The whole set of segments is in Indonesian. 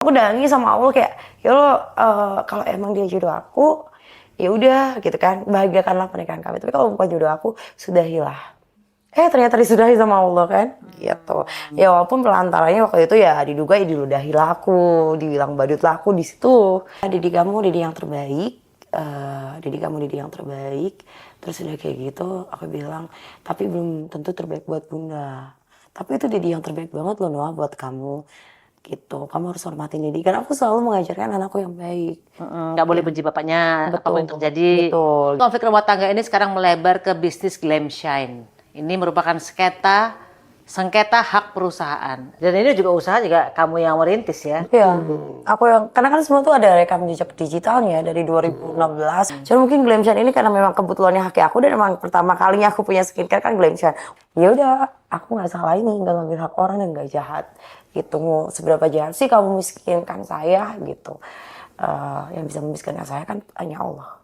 aku udah nangis sama Allah kayak ya Allah, kalau emang dia jodoh aku ya udah gitu kan, bahagiakanlah pernikahan kami, tapi kalau bukan jodoh aku sudahilah. Ternyata disudahi sama Allah kan, gitu. Ya walaupun pelantarannya waktu itu ya diduga ya diludahi laku, dibilang badut laku di situ. Didik kamu didik yang terbaik, didik kamu didik yang terbaik. Terus udah kayak gitu, aku bilang, tapi belum tentu terbaik buat Bunda. Tapi itu didik yang terbaik banget loh Noah buat kamu. Gitu, kamu harus hormatin didikan. Aku selalu mengajarkan anakku yang baik. Nggak boleh benci bapaknya, Betul, apapun yang terjadi. betul. Konflik rumah tangga ini sekarang melebar ke bisnis Glam Shine. Ini merupakan sengketa hak perusahaan. Dan ini juga usaha juga kamu yang merintis ya? Iya, aku yang karena kan semua tuh ada rekam jejak digitalnya dari 2016. Jadi mungkin Glam Shine ini karena memang kebetulannya hak aku dan memang pertama kalinya aku punya skincare kan Glam Shine. Ya udah, aku nggak salah ini, nggak ngambil hak orang dan nggak jahat. Gitu, seberapa jahat sih kamu miskinkan saya gitu. Yang bisa memiskinkan saya kan hanya Allah.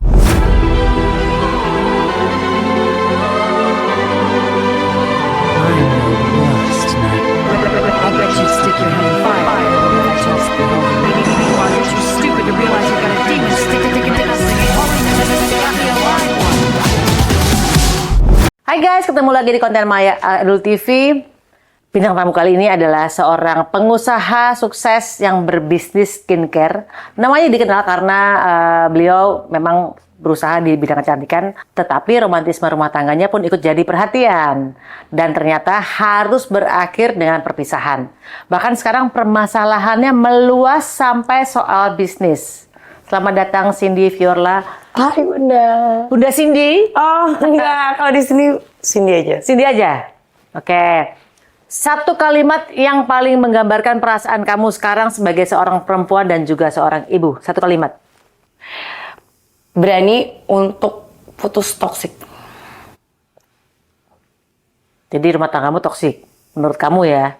I bet you'd stick your head in fire. Maybe you are too stupid to realize you got a demon sticking Hai guys, ketemu lagi di konten Maya Adul TV. Bintang tamu kali ini adalah seorang pengusaha sukses yang berbisnis skincare. Namanya dikenal karena beliau memang berusaha di bidang kecantikan, tetapi romantisme rumah tangganya pun ikut jadi perhatian. Dan ternyata harus berakhir dengan perpisahan. Bahkan sekarang permasalahannya meluas sampai soal bisnis. Selamat datang Cindy Fiorla. Hai Bunda. Bunda Cindy? Oh enggak, kalau di sini Cindy aja. Cindy aja. Oke. Satu kalimat yang paling menggambarkan perasaan kamu sekarang sebagai seorang perempuan dan juga seorang ibu. Satu kalimat. Berani untuk putus toksik. Jadi rumah tanggamu toksik menurut kamu ya?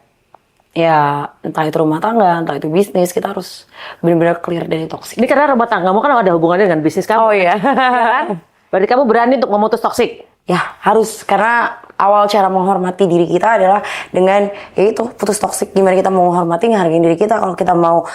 Ya entah itu rumah tangga, entah itu bisnis, kita harus benar-benar clear dari toksik. Ini karena rumah tanggamu kan ada hubungannya dengan bisnis kamu. Oh iya. Kan? Berarti kamu berani untuk memutus toksik? Ya harus, karena awal cara menghormati diri kita adalah dengan yaitu putus toksik. Gimana kita mau menghormati, ngehargain diri kita. Kalau kita mau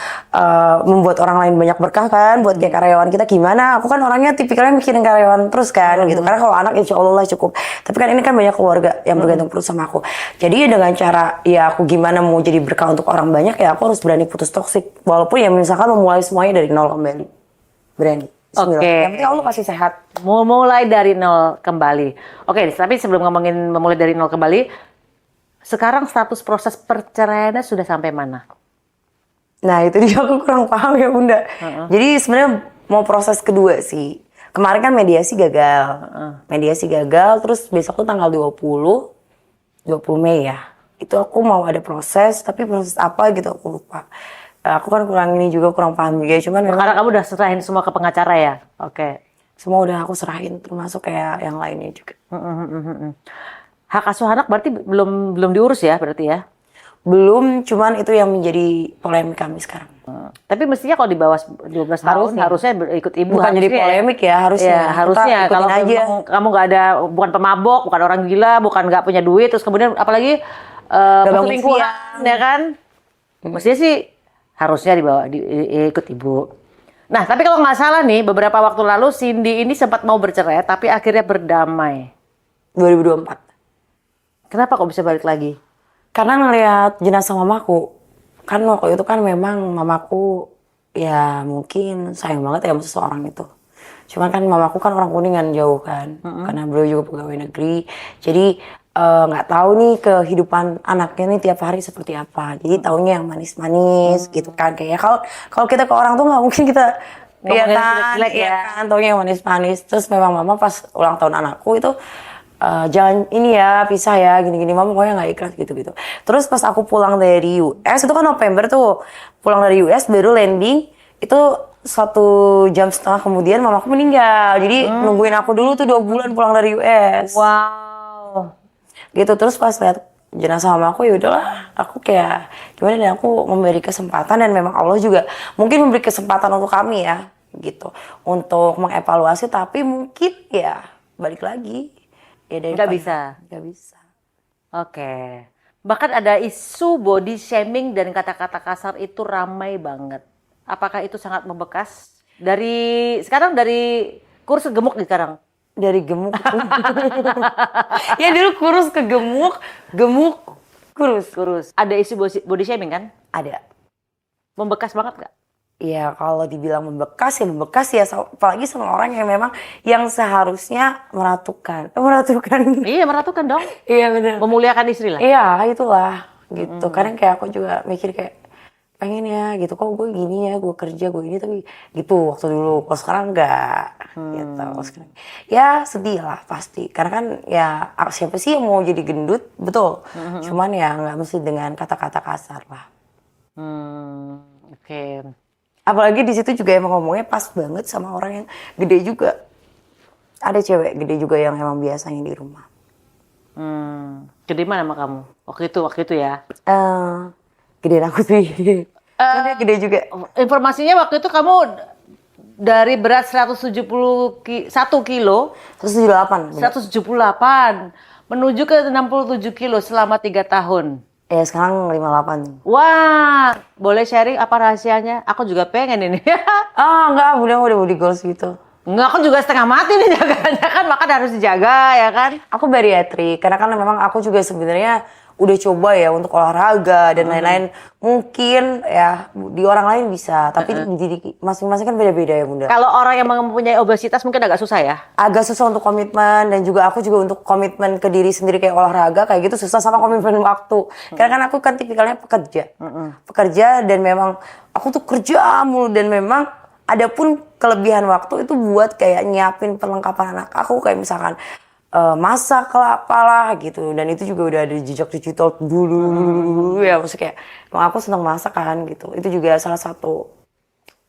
membuat orang lain banyak berkah kan, buat kayak karyawan kita gimana. Aku kan orangnya tipikalnya mikirin karyawan terus kan gitu. Karena kalau anak insya Allah lah cukup. Tapi kan ini kan banyak keluarga yang bergantung terus sama aku. Jadi dengan cara ya aku gimana mau jadi berkah untuk orang banyak, ya aku harus berani putus toksik. Walaupun ya misalkan memulai semuanya dari nol kembali. Berani. Oke. Yang penting Allah kasih sehat. Mau mulai dari nol kembali. Oke, tapi sebelum ngomongin memulai dari nol kembali, sekarang status proses perceraiannya sudah sampai mana? Nah itu dia aku kurang paham ya Bunda. Jadi sebenarnya mau proses kedua sih. Kemarin kan mediasi gagal. Mediasi gagal, terus besok tuh tanggal 20 Mei ya. Itu aku mau ada proses, tapi proses apa gitu aku lupa. Aku kan kurang paham juga, cuman Karena kamu udah serahin semua ke pengacara ya? Oke. semua udah aku serahin, termasuk kayak yang lainnya juga. Hak asuh anak berarti belum diurus ya berarti ya? Belum, cuman itu yang menjadi polemik kami sekarang. Tapi mestinya kalau di bawah 12 tahun harusnya ikut ibu. Bukan jadi polemik ya, harusnya. Ya, harusnya Kita kalau ikutin aja. kamu nggak ada, bukan pemabok, bukan orang gila, bukan nggak punya duit, terus kemudian apalagi bangun perselingkuhan, siang. ya kan? Mestinya sih harusnya ikut ibu. Nah, tapi kalau nggak salah nih, beberapa waktu lalu Cindy ini sempat mau bercerai, tapi akhirnya berdamai. 2024. Kenapa kok bisa balik lagi? Karena ngelihat jenazah mamaku. Kan waktu itu kan memang mamaku ya mungkin sayang banget ya sama seseorang itu. Cuman kan mamaku kan orang Kuningan jauh kan. Karena beliau juga pegawai negeri. Jadi nggak tahu nih kehidupan anaknya nih tiap hari seperti apa. Jadi taunya yang manis-manis gitu kan. Kayak kalau kita ke orang tuh nggak mungkin kita kelihatan jelek ya. kan, taunya yang manis-manis. Terus memang mama pas ulang tahun anakku itu jangan ini ya, pisah ya, gini-gini. Mama pokoknya nggak ikhlas gitu-gitu. Terus pas aku pulang dari US, itu kan November tuh. Pulang dari US baru landing, itu 1,5 jam kemudian mamaku meninggal. Jadi nungguin aku dulu tuh 2 bulan pulang dari US. Wow. Gitu, terus pas lihat jenazah mamaku ya udahlah, aku kayak gimana, dan aku memberi kesempatan, dan memang Allah juga mungkin memberi kesempatan untuk kami ya, gitu. Untuk mengevaluasi, tapi mungkin ya balik lagi. Ya Nggak bisa. Nggak bisa. Oke. Bahkan ada isu body shaming dan kata-kata kasar itu ramai banget. Apakah itu sangat membekas? Sekarang dari kurus ke gemuk nih sekarang. Dari gemuk. Ya dulu kurus ke gemuk, gemuk kurus. Kurus. Ada isu body shaming kan? Ada. Membekas banget nggak? Ya kalau dibilang membekas ya apalagi sama orang yang memang yang seharusnya meratukan. Iya, meratukan dong. Iya benar. Memuliakan istri lah. Iya itulah gitu. Kadang kayak aku juga mikir kayak pengen ya gitu, kok gue gini ya, gue kerja gue ini tapi gitu waktu dulu. Kalau sekarang enggak gitu. Sekarang ya sedih lah pasti. Karena kan ya siapa sih yang mau jadi gendut, betul. Cuman ya nggak mesti dengan kata-kata kasar lah. Oke. Apalagi di situ juga emang ngomongnya pas banget sama orang yang gede juga. Ada cewek gede juga yang emang biasanya di rumah. Gede mana sama kamu? Waktu itu ya. Gedein aku sih. Dia gede juga. Informasinya waktu itu kamu dari berat 171 kilo, 178. 178 menuju ke 67 kilo selama 3 tahun. Ya sekarang 58. Wah, boleh sharing apa rahasianya? Aku juga pengen ini. Enggak, udah body goals gitu. Enggak, aku juga setengah mati nih jaganya kan, makan harus dijaga ya kan. Aku bariatrik, karena kan memang aku juga sebenarnya udah coba ya untuk olahraga dan lain-lain. Mungkin ya di orang lain bisa, tapi di masing-masing kan beda-beda ya Bunda. Kalau orang yang mempunyai obesitas mungkin agak susah ya? Agak susah untuk komitmen, dan juga aku juga untuk komitmen ke diri sendiri kayak olahraga kayak gitu susah, sama komitmen waktu. Karena kan aku kan tipikalnya pekerja dan memang aku tuh kerja mulu, dan memang ada pun kelebihan waktu itu buat kayak nyiapin perlengkapan anak aku kayak misalkan masak lah apalah gitu, dan itu juga udah ada jejak digital dulu ya, maksudnya kayak emang aku senang masak kan gitu, itu juga salah satu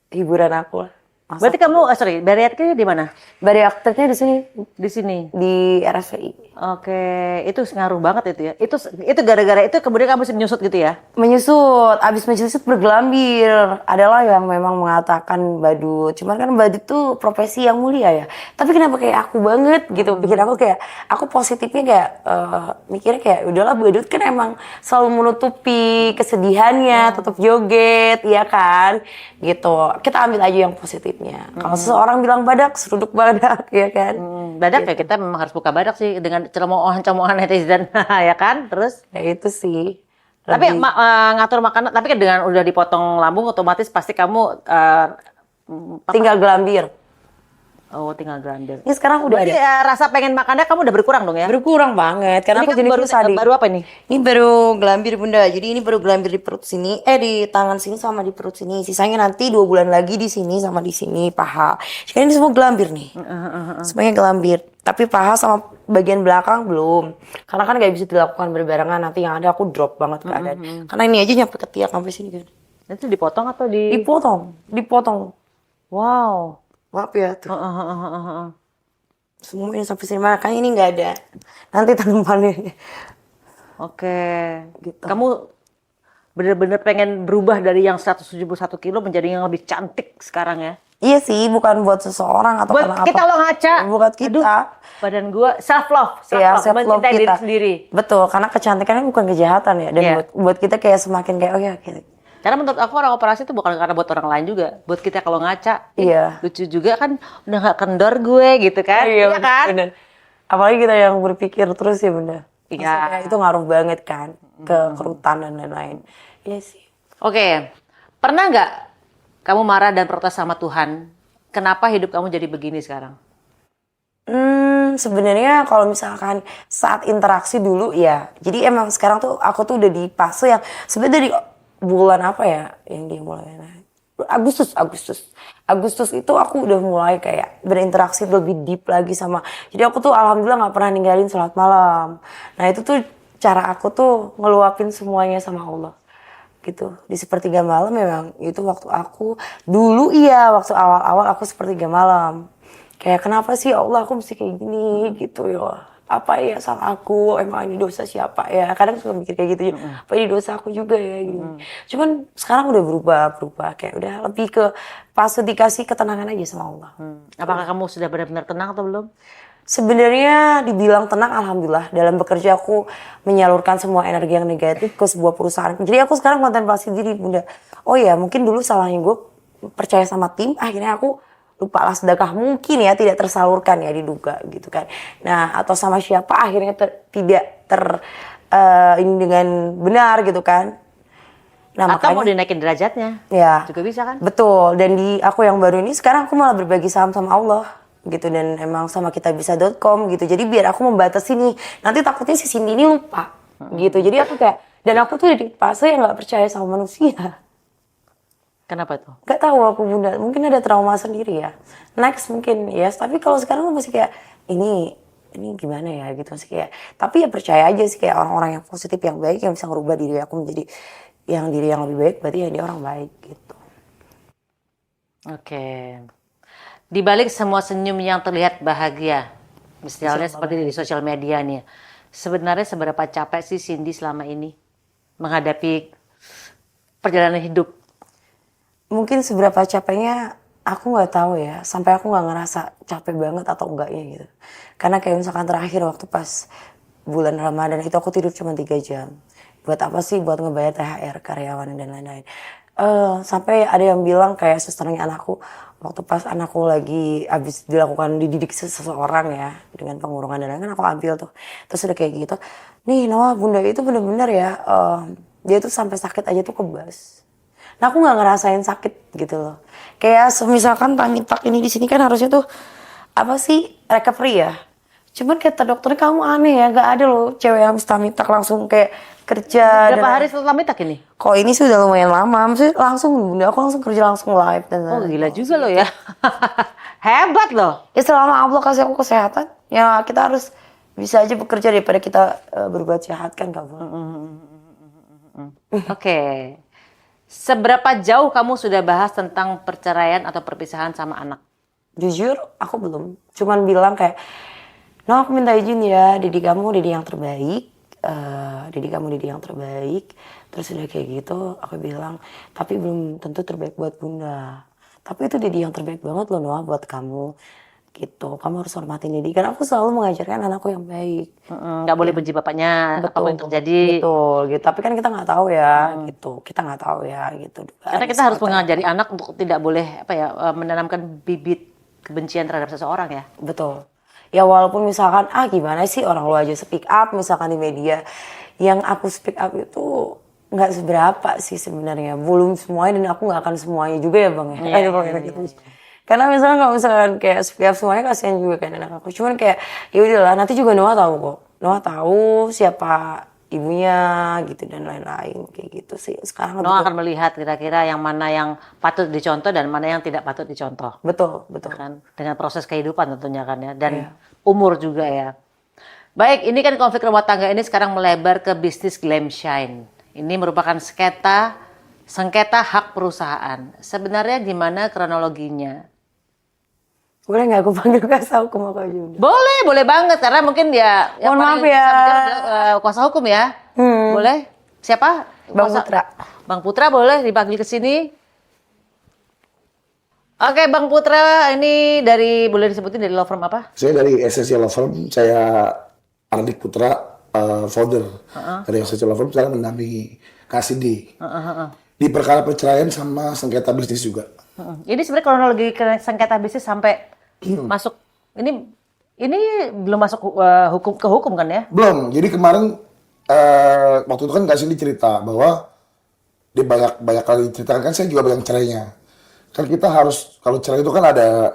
hiburan aku lah. Masak. Berarti kamu, bariatriknya di mana? Bariatriknya di sini, Di sini. di RSVI. Oke, itu ngaruh banget itu ya. Itu gara-gara itu kemudian kamu menyusut gitu ya? Menyusut, abis menyusut bergelambir. Adalah yang memang mengatakan badut. Cuman kan badut tuh profesi yang mulia ya. Tapi kenapa kayak aku banget gitu. Pikir aku kayak, aku positifnya kayak mikirnya kayak udahlah, badut kan emang selalu menutupi kesedihannya, tetap joget, ya kan? Gitu. Kita ambil aja yang positifnya. Kalau seseorang bilang badak, seruduk badak, ya kan? Badak ya, kita memang harus buka badak sih dengan cemohan-cemohan netizen ya kan. Terus Ya itu sih. tapi ngatur makanan, tapi kan dengan udah dipotong lambung otomatis pasti kamu tinggal gelambir. tinggal gelambir. Ini sekarang udah Berarti ada. rasa pengen makannya kamu udah berkurang dong ya? Berkurang banget karena Ini aku kan jenis baru, sadi. baru apa nih? Ini baru gelambir Bunda. Jadi ini baru gelambir di perut sini, di tangan sini sama di perut sini. Sisanya nanti 2 bulan lagi di sini sama di sini paha. Jadi ini semua gelambir nih. Semuanya gelambir. Tapi paha sama bagian belakang belum. Karena kan gak bisa dilakukan berbarengan. Nanti yang ada aku drop banget keadaan. Karena ini aja nyampe ke tiak sampai sini kan. Itu dipotong atau Dipotong. Wow. Maaf ya tuh. Semuanya sampai sini, makanya ini nggak ada nanti tanamannya. Oke. Gitu. Kamu bener-bener pengen berubah dari yang 171 kilo menjadi yang lebih cantik sekarang ya? Iya sih, bukan buat seseorang atau Buat karena kita apa. lo ngaca. Buat kita. Aduh, badan gua self love Iya, self love mencintai diri kita sendiri. Betul, karena kecantikannya bukan kejahatan ya, dan Iya. buat kita kayak semakin kayak oh ya gitu. Karena menurut aku orang operasi itu bukan karena buat orang lain juga, buat kita kalau ngaca. Iya. Lucu juga kan, udah nggak kendor gue gitu kan? Iya kan? bener. Apalagi kita yang berpikir terus ya Bunda. Iya. Maksudnya itu ngaruh banget kan ke kerutan dan lain-lain. Iya sih. Oke, pernah nggak kamu marah dan protes sama Tuhan? Kenapa hidup kamu jadi begini sekarang? Sebenarnya kalau misalkan saat interaksi dulu ya. Jadi emang sekarang tuh aku tuh udah di fase yang sebenarnya dari bulan apa ya yang dia mulai Agustus itu aku udah mulai kayak berinteraksi lebih deep lagi sama. Jadi aku tuh alhamdulillah nggak pernah ninggalin sholat malam. Nah itu tuh cara aku tuh ngeluapin semuanya sama Allah gitu. Di sepertiga malam memang itu waktu aku dulu waktu awal-awal aku sepertiga malam. Kayak kenapa sih Allah aku mesti kayak gini gitu ya. Apa ya salah aku, emang ini dosa siapa ya, kadang suka mikir kayak gitu, apa ini dosa aku juga ya gitu. Cuman sekarang udah berubah, kayak udah lebih ke pas dikasih ketenangan aja sama Allah. Apakah kamu sudah benar-benar tenang atau belum? Sebenarnya dibilang tenang, alhamdulillah. Dalam bekerja aku menyalurkan semua energi yang negatif ke sebuah perusahaan. Jadi aku sekarang kontemplasi diri, Bunda. Oh ya, mungkin dulu salahnya gue percaya sama tim, akhirnya aku lupa lah sedekah, mungkin ya tidak tersalurkan ya, diduga gitu kan. Nah, atau sama siapa akhirnya ini dengan benar gitu kan. Nah, Atau mau makanya dinaikin derajatnya. ya, Juga bisa kan? betul. Dan di aku yang baru ini sekarang aku malah berbagi saham sama Allah gitu, dan emang sama kitabisa.com gitu. Jadi biar aku membatasi nih, nanti takutnya si Cindy ini lupa gitu. Jadi aku kayak, dan aku tuh di fase yang nggak percaya sama manusia. Kenapa tuh? Gak tahu aku, Bunda, mungkin ada trauma sendiri ya. Next mungkin yes, tapi kalau sekarang aku masih kayak ini gimana ya gitu, masih kayak, tapi ya percaya aja sih kayak orang-orang yang positif, yang baik, yang bisa ngerubah diri aku menjadi diri yang lebih baik, berarti ya dia orang baik gitu. Oke. Di balik semua senyum yang terlihat bahagia, misalnya seperti di sosial media nih, sebenarnya seberapa capek sih Cindy selama ini menghadapi perjalanan hidup? Mungkin seberapa capeknya aku nggak tahu ya, sampai aku nggak ngerasa capek banget atau enggaknya gitu. Karena kayak misalkan terakhir waktu pas bulan Ramadan itu aku tidur cuma 3 jam. Buat apa sih? Buat ngebayar THR karyawan dan lain-lain. Sampai ada yang bilang kayak susternya anakku, waktu pas anakku lagi habis dididik seseorang ya dengan pengurungan dan lain-lain, kan aku ambil tuh. Terus udah kayak gitu, nih Noah, Bunda itu bener-bener ya, dia tuh sampai sakit aja tuh kebas. Nah aku nggak ngerasain sakit gitu loh. Kayak misalkan tummy tuck ini di sini kan harusnya tuh apa sih, recovery ya. Cuman kata dokternya, kamu aneh ya, gak ada loh cewek yang habis tummy tuck langsung kayak kerja. Berapa hari setelah tummy tuck ini? Kok ini sih udah lumayan lama, maksudnya langsung Bunda, aku langsung kerja langsung live dan Oh gila juga lo ya. Hebat loh. ya selama Allah kasih aku kesehatan, ya kita harus bisa aja bekerja daripada kita berbuat jahat kan, gak boleh. Oke. Seberapa jauh kamu sudah bahas tentang perceraian atau perpisahan sama anak? Jujur aku belum, cuman bilang kayak, no aku minta izin ya, Didi kamu Didi yang terbaik, Didi kamu Didi yang terbaik. Terus udah kayak gitu aku bilang, tapi belum tentu terbaik buat Bunda, tapi itu Didi yang terbaik banget loh Noah buat kamu gitu. Kamu harus hormatin Didi, karena aku selalu mengajarkan anakku yang baik. Nggak boleh benci bapaknya, Betul, apapun yang terjadi. betul gitu. Tapi kan kita nggak tahu ya gitu, kita nggak tahu ya gitu. Karena kita harus mengajari anak untuk tidak boleh menanamkan bibit kebencian terhadap seseorang ya. Betul. Ya walaupun misalkan gimana sih orang lu aja speak up misalkan di media, yang aku speak up itu nggak seberapa sih sebenarnya, belum semuanya, dan aku nggak akan semuanya juga ya Bang ya. Gitu. Karena misalnya kalau misalkan kayak speak up semuanya, kasihan juga kan anak aku. Cuman kayak ya udahlah, nanti juga Noah tahu kok. Noah tahu siapa ibunya gitu dan lain-lain kayak gitu sih. Sekarang Noah akan melihat kira-kira yang mana yang patut dicontoh dan mana yang tidak patut dicontoh. betul. Kan dengan proses kehidupan tentunya kan ya, dan umur juga ya. Baik, ini kan konflik rumah tangga ini sekarang melebar ke bisnis Glam Shine. Ini merupakan sengketa hak perusahaan. Sebenarnya gimana kronologinya? Boleh nggak aku panggil kuasa hukum aku aja? Boleh banget, karena mungkin dia Mohon maaf ya. Kuasa hukum ya. Boleh? Siapa? Bang Putra. Bang Putra boleh dipanggil ke sini. Oke, Bang Putra, ini boleh disebutin dari law firm apa? Saya dari Essential Law Firm, saya Ardik Putra, founder dari Essential Law Firm. Saya mendampingi Kak Cindy di perkara perceraian sama sengketa bisnis juga. Ini sebenarnya kronologi sengketa bisnis sampai masuk ini belum masuk hukum kan ya? Belum. Jadi kemarin waktu itu kan Kak Cindy cerita bahwa dia banyak kali ceritakan, kan saya juga banyak cerainya. Kan kita harus, kalau cerai itu kan ada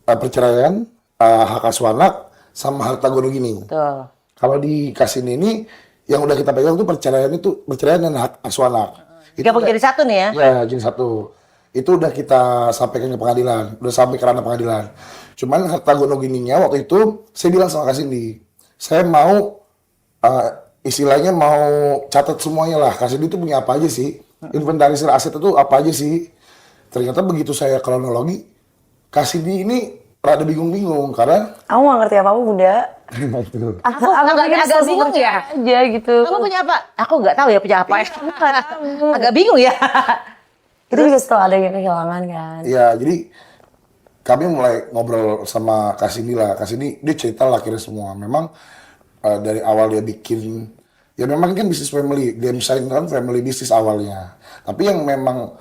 perceraian, hak asuh anak, sama harta gono gini. Betul. Kalau di Kak Cindy ini yang udah kita pegang itu perceraian dan hak asuh anak. Gabung jadi satu nih ya? Ya, jadi satu. Itu udah kita sampaikan ke pengadilan, udah sampai ke ranah pengadilan. Cuman harta gono gininya waktu itu saya bilang sama Kak Cindy, saya mau istilahnya mau catat semuanya lah. Kak Cindy itu punya apa aja sih? Inventarisir aset itu apa aja sih? Ternyata begitu saya kronologi, Kak Cindy ini rada bingung-bingung karena Aku nggak ngerti apa-apa Bunda. Aku agak bingung ya. Aja gitu. Kamu punya apa? Aku nggak tahu ya punya apa. Iya, Agak bingung ya. Itu juga setelah ada yang kehilangan kan. ya jadi, jadi waktu itu kan Kak Cindy cerita bahwa dia banyak kali ceritakan, kan saya juga banyak cerainya. Kan kita harus, kalau cerai itu kan ada perceraian, hak asuh anak, sama harta gono gini. kami mulai ngobrol sama Kak Cindy lah. Kak Cindy, dia cerita lah akhirnya semua. Memang dari awal dia bikin, ya memang kan bisnis family. Dia misalnya kan family bisnis awalnya. Tapi yang memang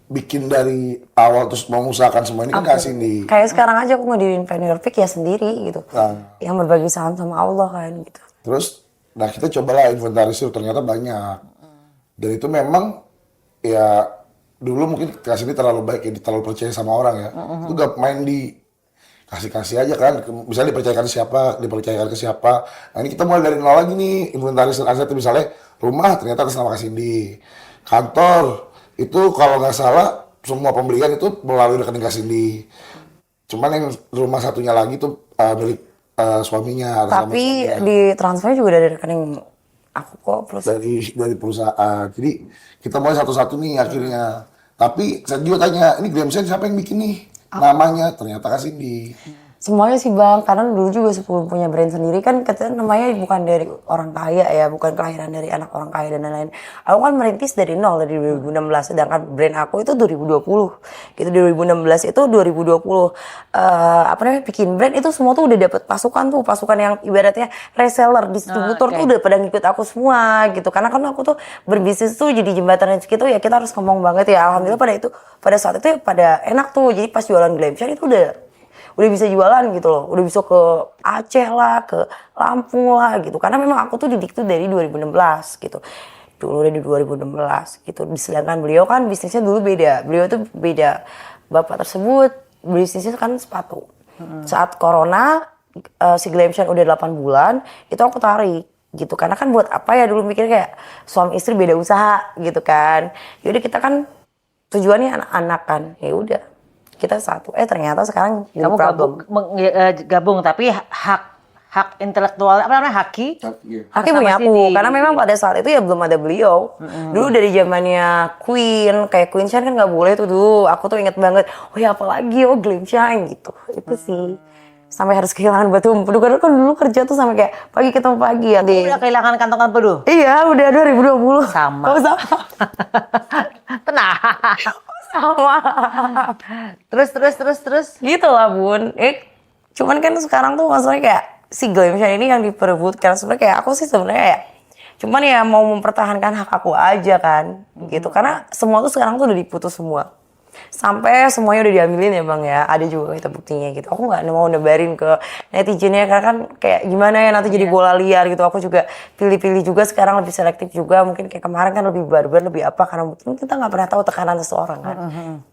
bikin dari awal terus mengusahakan semua ini kan Kak Cindy. Kayak sekarang aja aku ngedirin Pioneer Peak ya sendiri gitu. Yang berbagi saham sama Allah kan gitu. Terus, nah kita cobalah inventarisir, ternyata banyak. Dan itu memang, ya dulu mungkin Kak Cindy terlalu baik ya, terlalu percaya sama orang ya. Itu gak main di kasih-kasih aja kan, misalnya dipercayakan ke siapa. Nah ini kita mulai dari nol lagi nih, inventarisir aset misalnya rumah ternyata atas nama Kak Cindy. Kantor, itu kalau nggak salah semua pembelian itu melalui rekening Kak Cindy. Cuman yang rumah satunya lagi tuh milik suaminya. Tapi di transfer juga dari rekening aku kok terus. Dari perusahaan. Jadi kita mulai satu-satu nih akhirnya. Tapi saya juga tanya, ini Glamsen siapa yang bikin nih? Namanya ternyata Kak Cindy. Semuanya sih Bang, karena dulu juga sebelum punya brand sendiri kan katanya namanya bukan dari orang kaya ya, bukan kelahiran dari anak orang kaya dan lain-lain. Aku kan merintis dari nol dari 2016, sedangkan brand aku itu 2020. Gitu 2016 itu 2020 bikin brand itu semua tuh udah dapet pasukan yang ibaratnya reseller, distributor tuh udah pada ngikut aku semua gitu. Karena kan aku tuh berbisnis tuh jadi jembatan rezeki tuh ya kita harus ngomong banget ya. Alhamdulillah pada saat itu ya pada enak tuh. Jadi pas jualan Glamshare itu udah bisa jualan gitu loh, udah bisa ke Aceh lah, ke Lampung lah gitu. Karena memang aku tuh didik tuh dari 2016 gitu. Dulu dari 2016 gitu. Sedangkan beliau kan bisnisnya dulu beda. Beliau tuh beda. Bapak tersebut bisnisnya kan sepatu. Saat corona si Glamshare udah 8 bulan, itu aku tarik gitu. Karena kan buat apa ya dulu mikir kayak suami istri beda usaha gitu kan. Yaudah kita kan tujuannya anak-anak kan. Ya udah. Kita satu, ternyata sekarang kamu gabung tapi hak intelektual apa namanya haki punya aku karena memang pada saat itu ya belum ada beliau. Dulu dari zamannya Queen kayak Queen Shine kan nggak boleh tuh dulu. Aku tuh inget banget, oh ya apalagi Glamshine gitu. Itu sih sampai harus kehilangan batu empedu karena kan dulu kerja tuh sampai kayak pagi ketemu pagi ya. Udah kehilangan kantong empedu? Iya udah 2020. Sama. Oh, sama. Tenang. Sama. Terus. Gitu lah Bun. Cuman kan sekarang tuh maksudnya kayak si Glamshare ini yang diperebutkan sebenarnya kayak aku sih sebenarnya ya. Cuman ya mau mempertahankan hak aku aja kan. Gitu. Karena semua tuh sekarang tuh udah diputus semua. Sampai semuanya udah diambilin ya Bang ya. Ada juga kita buktinya gitu. Aku nggak mau nebarin ke netizennya karena kan kayak gimana ya nanti jadi bola liar gitu. Aku juga pilih-pilih juga sekarang lebih selektif juga. Mungkin kayak kemarin kan lebih barbar lebih apa karena mungkin kita nggak pernah tahu tekanan seseorang kan.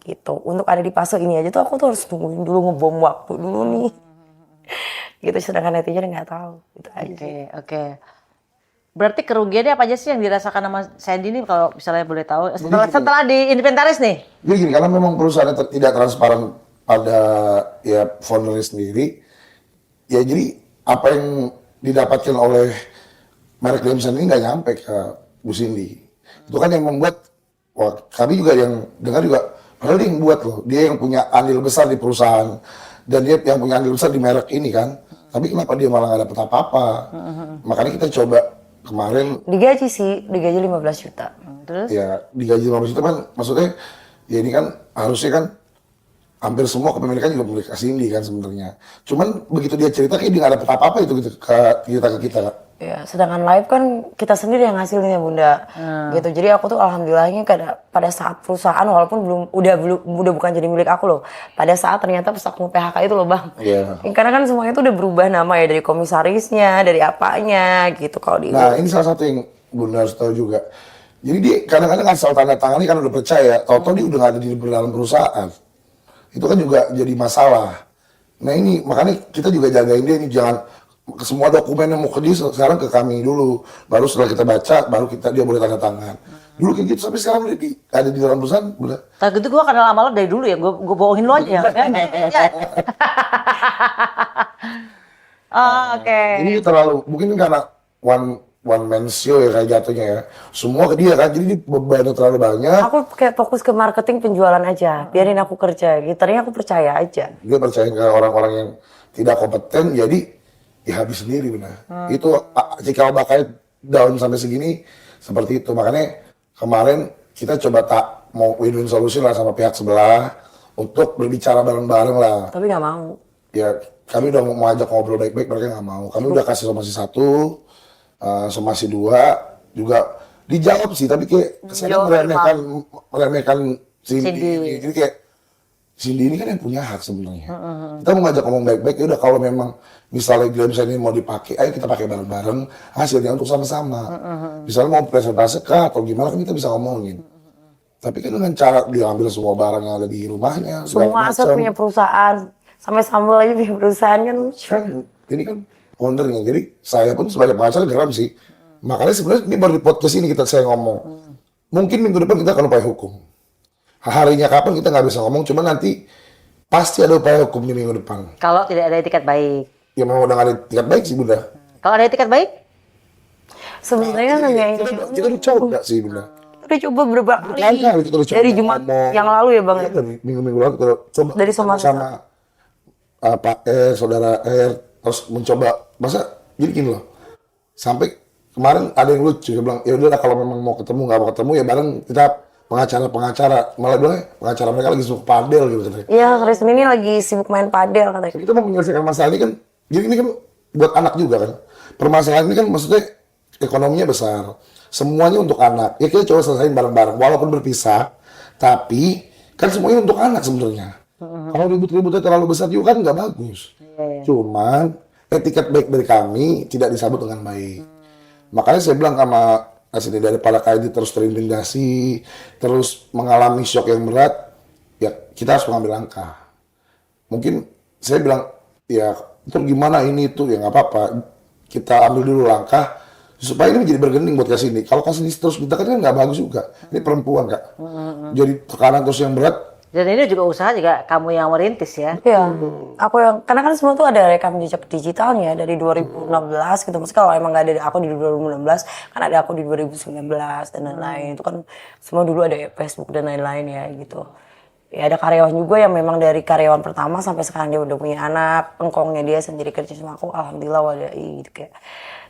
Gitu. Untuk ada di fase ini aja tuh aku tuh harus tungguin dulu ngebom waktu dulu nih. Gitu sedangkan netizen nggak tahu. Gitu aja. Oke. Berarti kerugiannya apa aja sih yang dirasakan sama Sandy ini kalau misalnya boleh tahu setelah di inventaris nih? Jadi gini, karena memang perusahaannya tidak transparan pada ya foundernya sendiri, ya jadi apa yang didapatkan oleh merek Glamshare ini nggak nyampe ke Bu Cindy. Itu kan yang membuat, wah kami juga yang dengar juga, padahal dia yang buat loh, dia yang punya andil besar di perusahaan dan dia yang punya andil besar di merek ini kan. Tapi kenapa dia malah nggak dapet apa-apa? Makanya kita coba kemarin digaji 15 juta. Terus? Ya digaji 15 juta kan maksudnya ya ini kan harusnya kan hampir semua kepemilikan juga milik Kak Cindy kan sebenarnya. Cuman begitu dia cerita kayak dia nggak dapet apa-apa itu gitu ke kita. Ya, sedangkan live kan kita sendiri yang ngasilnya Bunda. Gitu. Jadi aku tuh alhamdulillahnya pada saat perusahaan walaupun udah bukan jadi milik aku loh. Pada saat ternyata pas aku PHK itu loh Bang. Iya. Karena kan semuanya itu udah berubah nama ya dari komisarisnya, dari apanya gitu kalau di. Nah, ini salah satu yang Bunda harus tahu juga. Jadi dia kadang-kadang asal tanda tangan ini kan udah percaya, tahu-tahu dia udah nggak ada di dalam perusahaan. Itu kan juga jadi masalah. Nah ini makanya kita juga jagain dia ini jangan semua dokumen yang mau ke dia sekarang ke kami dulu, baru setelah kita baca baru dia boleh tanda tangan. Dulu kayak gitu sampai sekarang udah ada di dalam perusahaan udah. Tak gitu gue kenal lama lo dari dulu ya, gue bohongin lo aja. Oke. Ini terlalu mungkin karena one man show ya kayak jatuhnya ya. Semua ke dia kan, jadi bebannya terlalu banyak. Aku kayak fokus ke marketing penjualan aja, biarin aku kerja. Gitarnya aku percaya aja. Dia percaya ke orang-orang yang tidak kompeten, jadi ya habis sendiri benar. Itu cikal bakal down sampai segini seperti itu. Makanya kemarin kita coba mau win-win solution lah sama pihak sebelah untuk berbicara bareng-bareng lah. Tapi nggak mau. Ya kami udah mau ajak ngobrol baik-baik, mereka nggak mau. Kami udah kasih somasi 1, somasi 2 juga dijawab sih, tapi kayak kesannya meremehkan Cindy. Jadi kayak Cindy ini kan yang punya hak sebenarnya. Kita mau ngajak ngomong baik-baik, ya udah kalau memang misalnya ini mau dipakai, ayo kita pakai bareng-bareng hasilnya untuk sama-sama. Misalnya mau presentase kah atau gimana kan kita bisa ngomongin. Tapi kan dengan cara dia ambil semua barang yang ada di rumahnya, Semua aset punya perusahaan. Sampai sambal aja punya perusahaan kan. kan ini kan ownernya. Jadi saya pun sebagai pengacara geram sih. Makanya sebenarnya ini baru di podcast ini saya ngomong. Mungkin minggu depan kita akan upaya hukum. Harinya kapan kita nggak bisa ngomong, cuma nanti pasti ada upaya hukum di minggu depan. Kalau tidak ada etikat baik. Ya memang udah nggak ada etikat baik sih Bunda. Kalau ada etikat baik? Sebenarnya kan kayak Kita udah coba sih Bunda. udah coba beberapa kali. Kali kita udah coba Dari Jumat ngomong. yang lalu ya Bang. Iya, dari minggu-minggu lalu kita udah coba Dari somasi sama Pak R, Saudara R, terus mencoba. Masa jadi gini loh. Sampai kemarin ada yang lucu, dia bilang, ya udahlah kalau memang mau ketemu nggak mau ketemu ya bareng kita pengacara. Malah bilang pengacara mereka lagi suka padel gitu katanya. Iya, Kristen ini lagi sibuk main padel katanya. Kita mau menyelesaikan masalah ini kan, jadi ini kan buat anak juga kan. Permasalahan ini kan maksudnya ekonominya besar, semuanya untuk anak. Ya kita coba selesaiin bareng-bareng, walaupun berpisah, tapi kan semuanya untuk anak sebenarnya. Kalau ribut-ributnya terlalu besar juga kan nggak bagus. Cuman etiket baik dari kami tidak disambut dengan baik. Makanya saya bilang sama asli daripada kali terus terintimidasi, terus mengalami shock yang berat, ya kita harus mengambil langkah. Mungkin saya bilang, ya itu gimana ini itu ya nggak apa-apa, kita ambil dulu langkah supaya ini menjadi bergening buat Kasini. Kalau Kasini terus ditekan kan nggak bagus juga. Ini perempuan Kak, jadi tekanan terus yang berat. Dan ini juga usaha juga kamu yang merintis ya. Iya, aku yang karena kan semua tuh ada rekam jejak digitalnya dari 2016 gitu. Maksudnya kalau emang nggak ada aku di 2016, kan ada aku di 2019 dan lain-lain. Itu kan semua dulu ada Facebook dan lain-lain ya gitu. Ya ada karyawan juga yang memang dari karyawan pertama sampai sekarang dia udah punya anak, engkongnya dia sendiri kerja sama aku, alhamdulillah wadai gitu kayak.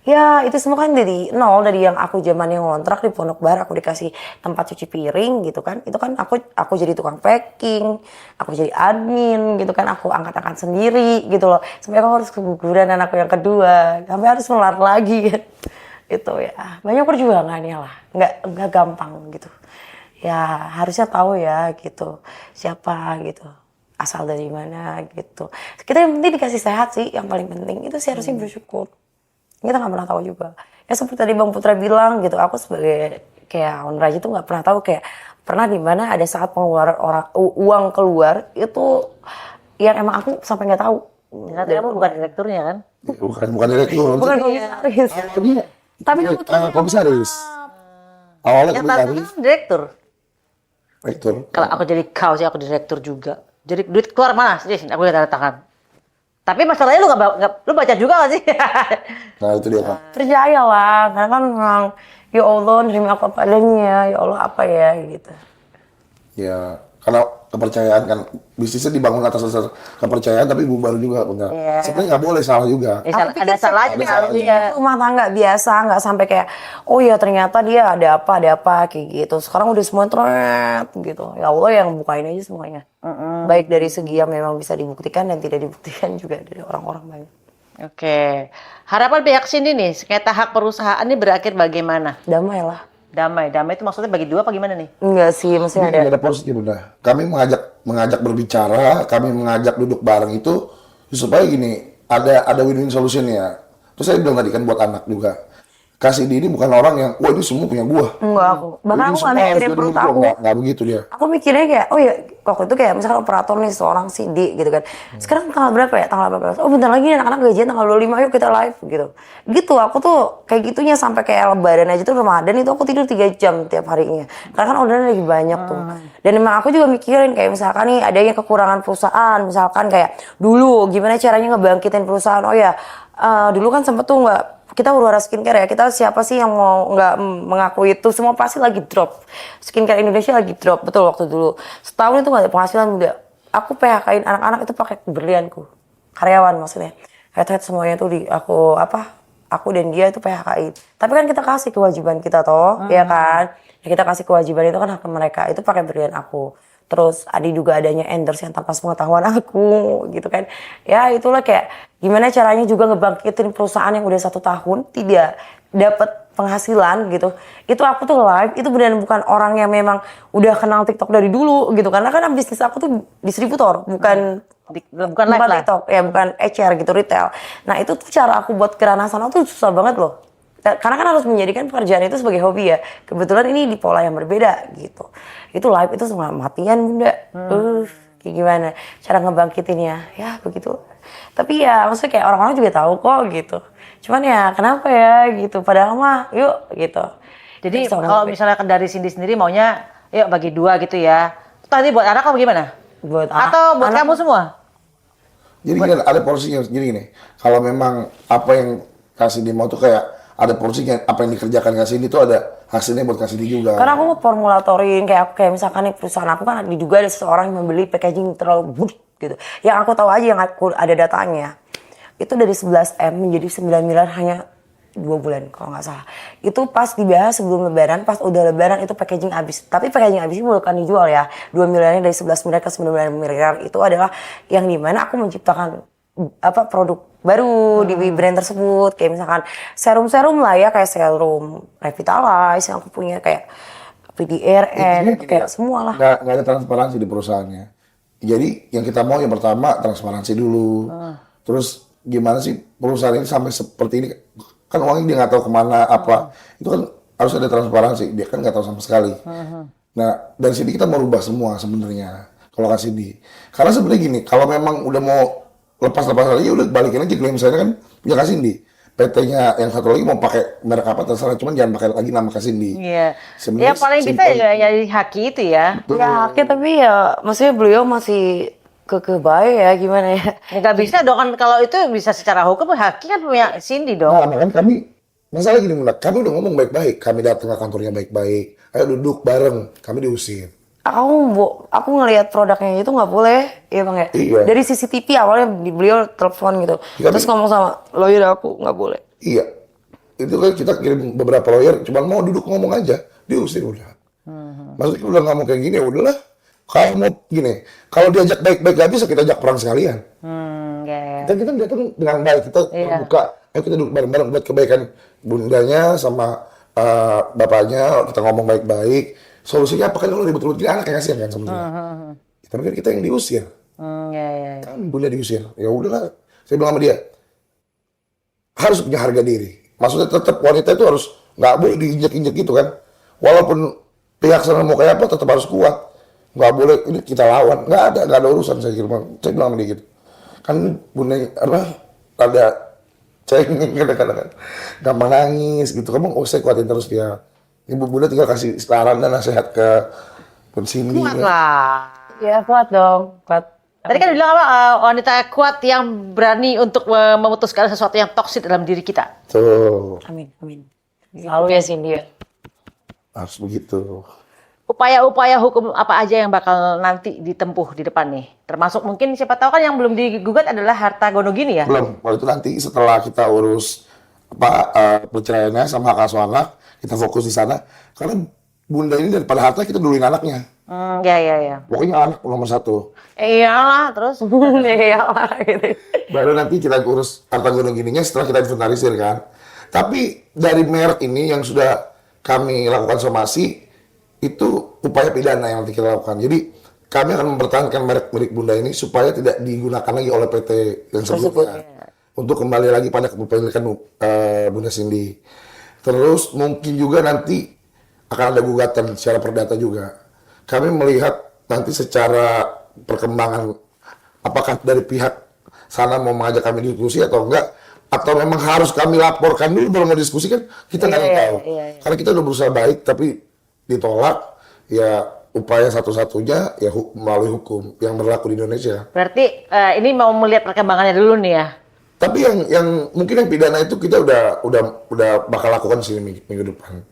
Ya itu semua kan dari nol, dari yang aku zamannya ngontrak di Pondok Bar, aku dikasih tempat cuci piring gitu kan. Itu kan aku jadi tukang packing, aku jadi admin gitu kan, aku angkat-angkat sendiri gitu loh. Sampai aku harus keguguran anakku yang kedua, sampai harus melar lagi kan. Itu ya, banyak perjuangannya lah, nggak gampang gitu. Ya harusnya tahu ya gitu, siapa gitu, asal dari mana gitu. Kita yang penting dikasih sehat sih, yang paling penting itu sih harusnya bersyukur. Kita nggak pernah tahu juga. Ya seperti tadi Bang Putra bilang gitu, aku sebagai kayak owner aja tuh nggak pernah tahu kayak pernah di mana ada saat pengeluaran uang keluar itu yang emang aku sampai nggak tahu. Ternyata kamu bukan direkturnya kan? Bukan direktur. Bukan komisaris. Tapi komisaris. Awalnya Yang komisaris. kan direktur. Direktur. Kalau aku jadi kau sih aku direktur juga. Jadi duit keluar mana sih? Aku lihat tanda tangan. Tapi masalahnya lu baca juga gak sih? Nah itu dia Kak. percayalah, karena kan memang ya Allah nerima aku apa adanya, ya Allah apa ya gitu. Ya, karena kepercayaan kan bisnisnya dibangun atas dasar kepercayaan tapi bubar juga benar. Sebenarnya nggak boleh salah juga. Ada salahnya. Rumah tangga biasa, nggak sampai kayak oh ya ternyata dia ada apa kayak gitu. Sekarang udah semua internet gitu. Ya Allah yang bukain aja semuanya. Baik dari segi yang memang bisa dibuktikan dan tidak dibuktikan juga dari orang-orang banyak. Oke. Harapan pihak sini nih, sengketa hak perusahaan ini berakhir bagaimana? Damai lah. Damai itu maksudnya bagi dua apa gimana nih? Enggak sih, maksudnya Ini ada porsi Bunda. Kami mengajak berbicara, kami mengajak duduk bareng itu supaya gini, ada win-win solution-nya. Terus saya bilang tadi kan buat anak juga. Kasih ini bukan orang yang, wah ini semua punya gua. Enggak aku. Bahkan aku nggak mikirin perut aku. Nggak begitu dia. Aku mikirnya kayak, oh ya waktu itu kayak misalkan operator nih seorang si D gitu kan. Sekarang tanggal berapa ya? Tanggal 18. Oh bentar lagi anak-anak gajian tanggal 25, yuk kita live gitu. Gitu aku tuh kayak gitunya sampai kayak lebaran aja tuh Ramadan itu aku tidur 3 jam tiap harinya. Karena kan orderan lagi banyak tuh. Dan emang aku juga mikirin kayak misalkan nih adanya kekurangan perusahaan. Misalkan kayak dulu gimana caranya ngebangkitin perusahaan. Oh ya dulu kan sempet tuh kita Huru-Hara Skincare ya, kita siapa sih yang mau nggak mengakui itu, semua pasti lagi drop. Skincare Indonesia lagi drop, betul waktu dulu. Setahun itu nggak ada penghasilan udah. Aku PHK-in anak-anak itu pakai berlianku. Karyawan maksudnya. Head-head semuanya tuh aku dan dia itu PHK-in. Tapi kan kita kasih kewajiban kita toh, ya kan. Ya kita kasih kewajiban itu kan hak mereka, itu pakai berlian aku. Terus ada juga adanya endorse yang tanpa sepengetahuan aku gitu kan. Ya itulah kayak gimana caranya juga ngebangkitin perusahaan yang udah 1 tahun tidak dapat penghasilan gitu. Itu aku tuh live, itu benar bukan orang yang memang udah kenal TikTok dari dulu gitu. Karena kan bisnis aku tuh distributor, bukan Bukan live lah. TikTok, ya bukan HR gitu, retail. Nah itu tuh cara aku buat ke ranah sana tuh susah banget loh. Karena kan harus menjadikan pekerjaan itu sebagai hobi ya. Kebetulan ini di pola yang berbeda gitu. Itu live itu setengah matian bunda. Kayak gimana cara ngebangkitinnya? Ya begitu. Tapi ya maksudnya kayak orang-orang juga tahu kok gitu. Cuman ya kenapa ya gitu. Padahal mah yuk gitu. Jadi Bisa kalau banget. misalnya dari Cindy sendiri maunya, yuk bagi 2 gitu ya. Tadi buat anak kamu gimana? Buat Atau buat anak- kamu semua? Jadi kan ada porsinya. Jadi gini, kalau memang apa yang kasih mau tuh kayak ada porsinya, apa yang dikerjakan kasih itu ada hasilnya buat kasih juga. Karena aku ngeformulatorin kayak misalkan nih perusahaan aku kan diduga ada seseorang yang membeli packaging terlalu buruk gitu. Yang aku tahu aja yang aku ada datanya. Itu dari 11M menjadi 9 miliar hanya 2 bulan kalau nggak salah. Itu pas dibahas sebelum lebaran, pas udah lebaran itu packaging habis. Tapi packaging habis itu bukan dijual ya. 2 miliarnya dari 11 miliar ke 9 miliar itu adalah yang dimana aku menciptakan produk baru di brand tersebut. Kayak misalkan serum-serum lah ya, kayak serum Revitalize yang aku punya, kayak PDRN, kayak semua lah. Nggak ada transparansi di perusahaannya. Jadi yang kita mau yang pertama transparansi dulu. Terus gimana sih perusahaan ini sampai seperti ini? Kan uangnya dia nggak tahu kemana apa. Itu kan harus ada transparansi. Dia kan nggak tahu sama sekali. Nah dari sini kita mau rubah semua sebenarnya. Kalau kasih di, karena sebenarnya gini, kalau memang udah mau lepas-lepas aja udah balikin aja klaim saya kan punya Kasindi. PT-nya yang satu lagi mau pakai merek apa terserah, cuman jangan pakai lagi nama Kasindi. Iya. Sebenarnya Yang paling bisa simpel. ya Haki itu ya. Ya akhirnya tapi ya maksudnya beliau masih baik ya gimana ya. Ya nggak bisa dong kan kalau itu bisa secara hukum Haki kan punya Cindy dong. Nah, kan kami masalah gini Muna, kami udah ngomong baik-baik, kami datang ke kantornya baik-baik, ayo duduk bareng, kami diusir. Aku ngelihat produknya itu nggak boleh, ya bang ya. Iya. Dari CCTV awalnya beliau telepon gitu, Iya, terus tapi- ngomong sama lawyer aku nggak boleh. Iya, itu kan kita kirim beberapa lawyer, cuma mau duduk ngomong aja, diusir udah. Maksudnya udah ngomong kayak gini, ya udahlah. Kalau mau gini, kalau diajak baik-baik gak bisa kita ajak perang sekalian. Ya. Dan kita datang dengan baik, kita Iya. buka, ayo kita duduk bareng-bareng buat kebaikan bundanya sama bapaknya, kita ngomong baik-baik. Solusinya apa kan kalau ribut-ribut gini anak yang kasihan kan sebenarnya. Tapi kan kita yang diusir, Ya. kan bunda diusir. Ya udahlah, saya bilang sama dia, harus punya harga diri. Maksudnya tetap wanita itu harus nggak boleh diinjek-injek gitu kan. Walaupun pihak sana mau kayak apa, tetap harus kuat. Nggak boleh ini kita lawan. Nggak ada urusan saya kira. Saya bilang sama dia gitu. Kan bunda ada cengeng kadang-kadang kan. Gampang nangis gitu. Kamu saya kuatin terus dia. Ibu bunda tinggal kasih saran dan nasihat ke Cindy. Kuat lah. Ya kuat dong, kuat. Tadi kan bilang apa wanita kuat yang berani untuk memutuskan sesuatu yang toksik dalam diri kita. Tuh, Amin, amin. Selalu ya Cindy ya. harus begitu. Upaya-upaya hukum apa aja yang bakal nanti ditempuh di depan nih? Termasuk mungkin siapa tahu kan yang belum digugat adalah harta gono gini ya? Belum, kalau itu nanti setelah kita urus perceraiannya sama hak asuh anak, kita fokus di sana. Karena bunda ini daripada harta kita duluin anaknya. Ya. Pokoknya anak nomor 1. Iyalah, terus. Iya lah gitu. Baru nanti kita urus harta gunung gininya setelah kita inventarisir kan. Tapi dari merek ini yang sudah kami lakukan somasi, itu upaya pidana yang nanti kita lakukan. Jadi kami akan mempertahankan merek milik bunda ini supaya tidak digunakan lagi oleh PT yang sebelumnya. Untuk kembali lagi pada kepemilikan Bunda Cindy. Terus mungkin juga nanti akan ada gugatan secara perdata juga. Kami melihat nanti secara perkembangan apakah dari pihak sana mau mengajak kami diskusi atau enggak, atau memang harus kami laporkan dulu baru mau diskusi kan kita nggak tahu. Karena kita udah berusaha baik tapi ditolak, ya upaya satu-satunya ya melalui hukum yang berlaku di Indonesia. Berarti ini mau melihat perkembangannya dulu nih ya? Tapi yang mungkin yang pidana itu kita udah bakal lakukan sih minggu depan.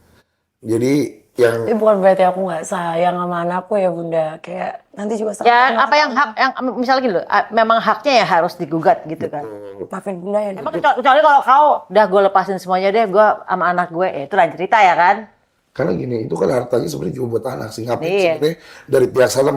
Jadi yang Tapi bukan berarti aku nggak sayang sama anakku ya bunda. Kayak nanti juga sayang. Ya apa yang hak, yang misalnya gini loh, memang haknya ya harus digugat gitu kan? Maafin bunda ya. Emang kecuali kalau kau udah gue lepasin semuanya deh, gue sama anak gue, ya itu lain cerita ya kan? Karena gini, itu kan hartanya sebenarnya juga buat anak sih. Ngapain Iya. sebenarnya dari pihak sana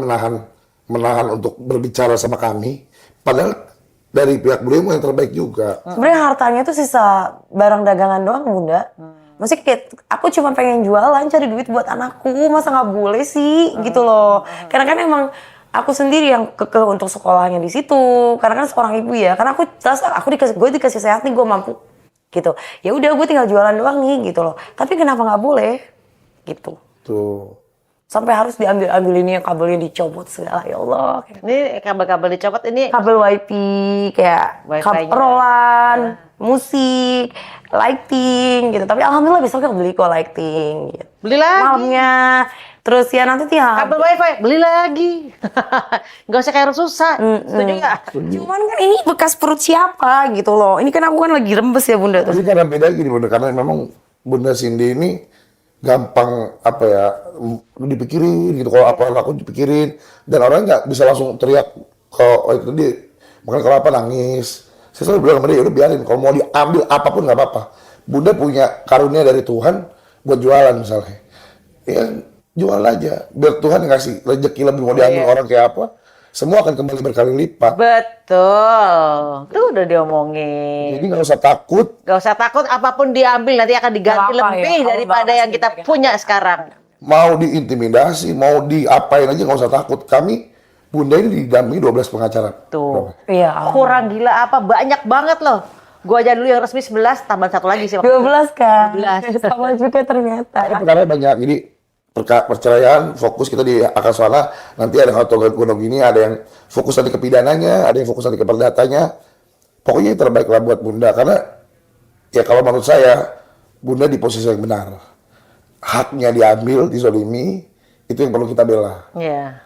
menahan untuk berbicara sama kami. Padahal dari pihak beliau yang terbaik juga. Sebenarnya hartanya tuh sisa barang dagangan doang Bunda. Maksudnya kayak aku cuma pengen jualan cari duit buat anakku, masa nggak boleh sih gitu loh. Karena kan emang aku sendiri yang kekeh untuk sekolahnya di situ. Karena kan seorang ibu ya. Karena aku jelas gue dikasih sehat nih, gue mampu gitu. Ya udah gue tinggal jualan doang nih gitu loh. Tapi kenapa nggak boleh gitu? Tuh. Sampai harus diambil ini yang kabelnya dicopot segala, ya Allah. Ini kabel-kabel dicopot ini Kabel WiFi kayak Wi-Fi-nya. Roland, musik, lighting gitu. Tapi alhamdulillah besok aku beli kok lighting gitu. beli lagi. Malamnya. Terus ya nanti tiap. Kabel wifi beli lagi. Nggak usah kayak orang susah. Setuju nggak? Cuman kan ini bekas perut siapa gitu loh. Ini kan aku kan lagi rembes ya Bunda. Tapi karena beda gini Bunda, karena memang Bunda Cindy ini gampang apa ya dipikirin gitu, kalau apa aku dipikirin dan orang nggak bisa langsung teriak kalau itu dia, makanya kalau apa nangis. Saya selalu bilang sama dia, udah biarin, kalau mau diambil apapun nggak apa-apa. Bunda punya karunia dari Tuhan buat jualan misalnya, ya jual aja biar Tuhan yang kasih rezeki lebih, mau diambil orang kayak apa, semua akan kembali berkali lipat. Betul. Tuh udah diomongin. Jadi nggak usah takut. Gak usah takut, apapun diambil nanti akan diganti Gak apa-apa lebih ya, kalau daripada bagus yang kita gitu ya. punya sekarang. Mau diintimidasi, mau diapain aja nggak usah takut. Kami, Bunda ini didampingi 12 pengacara. Tuh. Iya. Kurang gila apa? Banyak banget loh. Gua aja dulu yang resmi 11, tambah satu lagi sih. 12 kan? 12. Sama juga ternyata. Karena perkara banyak, jadi perceraian fokus kita di akar sana. Nanti ada gonong gini, ada yang fokus nanti ke pidananya, ada yang fokus nanti ke perdatanya. Pokoknya yang terbaik lah buat Bunda, karena ya kalau menurut saya Bunda di posisi yang benar. Haknya diambil, dizolimi, itu yang perlu kita bela. Iya.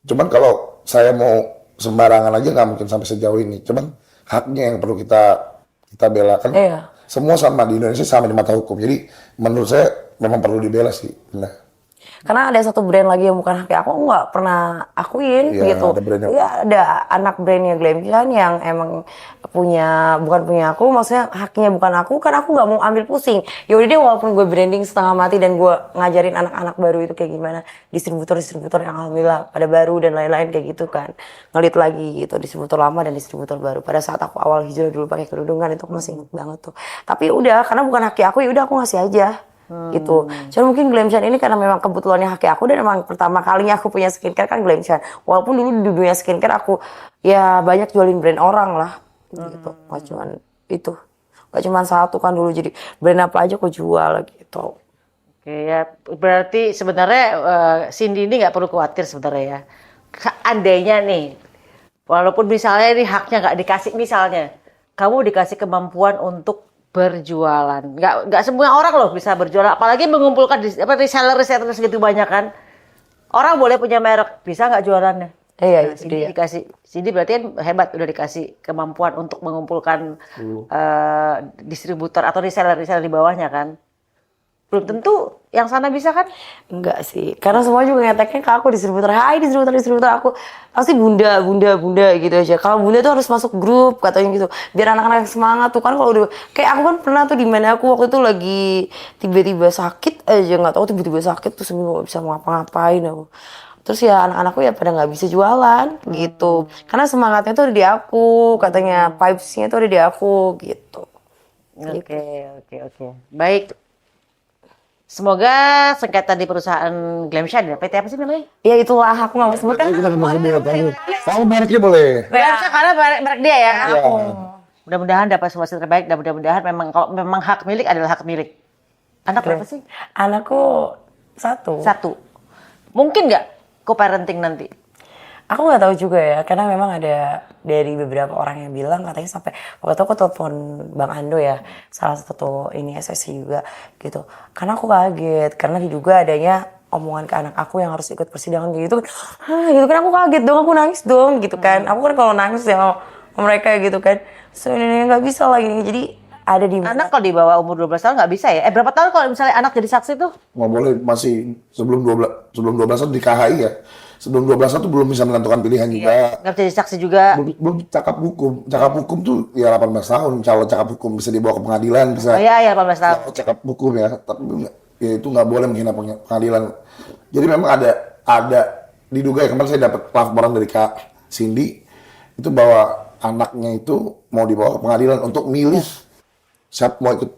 Cuman kalau saya mau sembarangan aja nggak mungkin sampai sejauh ini. Cuman haknya yang perlu kita bela kan. Iya. Semua sama di Indonesia, sama di mata hukum. Jadi menurut saya memang perlu dibela sih. Nah. Karena ada satu brand lagi yang bukan hak aku nggak pernah akuin Iya, gitu. ada brandnya. Iya, ada anak brandnya Glamshan yang emang bukan punya aku, maksudnya haknya bukan aku, kan aku nggak mau ambil pusing. Ya udah deh, walaupun gue branding setengah mati dan gue ngajarin anak-anak baru itu kayak gimana, distributor yang alhamdulillah pada baru dan lain-lain kayak gitu kan, ngelit lagi gitu, distributor lama dan distributor baru. Pada saat aku awal hijrah dulu pakai kerudungan itu aku masih inget banget tuh. Tapi udah, karena bukan hak aku, ya udah aku ngasih aja. Gitu. Cuman mungkin Glamshan ini karena memang kebetulannya hak aku dan memang pertama kalinya aku punya skincare kan Glamshan. Walaupun dulu di dunia skincare aku ya banyak jualin brand orang lah. Gitu. Gak cuman itu. Gak cuman satu kan dulu, jadi brand apa aja aku jual gitu. Oke ya, berarti sebenarnya Cindy ini nggak perlu khawatir sebenarnya ya. Andainya nih, walaupun misalnya ini haknya nggak dikasih, misalnya kamu dikasih kemampuan untuk berjualan, nggak semua orang loh bisa berjualan, apalagi mengumpulkan reseller segitu banyak kan. Orang boleh punya merek, bisa nggak jualannya? Iya, Nah, itu Cindy dia. dikasih, Cindy berarti kan hebat, udah dikasih kemampuan untuk mengumpulkan distributor atau reseller di bawahnya kan. Belum tentu yang sana bisa kan? Enggak sih, karena semua juga ngeteknya ke aku, distributor. Hai distributor aku pasti bunda gitu aja. Kalau bunda tuh harus masuk grup katanya gitu, biar anak-anak semangat tuh kan. Kalau udah kayak aku kan pernah tuh di mana aku waktu itu lagi tiba-tiba sakit aja, nggak tahu tiba-tiba sakit tuh seminggu nggak bisa ngapa-ngapain aku. Terus ya anak-anakku ya pada nggak bisa jualan gitu, karena semangatnya tuh ada di aku, katanya vibes-nya tuh ada di aku gitu. Oke. Baik. Semoga sengketa di perusahaan Glamshan ya, PT apa sih namanya? Ya itulah, aku nggak mau sebutkan. Kita mau sebut, tahu mereknya boleh. Glamshan karena merek dia ya. Iya. Mudah-mudahan dapat solusi terbaik dan mudah-mudahan kalau memang hak milik adalah hak milik. Anak berapa sih? Anakku satu. Satu. Mungkin nggak co-parenting nanti? Aku nggak tahu juga ya, karena memang ada dari beberapa orang yang bilang katanya sampai waktu itu aku telepon Bang Ando ya, salah satu ini SSC juga gitu. Karena aku kaget, karena diduga adanya omongan ke anak aku yang harus ikut persidangan gitu kan. Gitu kan aku kaget dong, aku nangis dong gitu kan. Aku kan kalau nangis ya sama mereka gitu kan. So ini nggak bisa lagi, jadi ada di Anak kalau di bawah umur 12 tahun nggak bisa ya? Berapa tahun kalau misalnya anak jadi saksi tuh? Nggak boleh, masih sebelum 12 tahun di KHI ya. Sebelum 12 tahun tuh belum bisa menentukan pilihan juga. Nggak bisa jadi saksi juga. Belum cakap hukum. Cakap hukum tuh ya 18 tahun. Calon cakap hukum bisa dibawa ke pengadilan, bisa Oh iya, 18 tahun. cakap hukum ya. Tapi ya itu nggak boleh menghina pengadilan. Jadi memang ada diduga ya, kemarin saya dapat laporan dari Kak Cindy itu bahwa anaknya itu mau dibawa ke pengadilan untuk milih siapa mau ikut,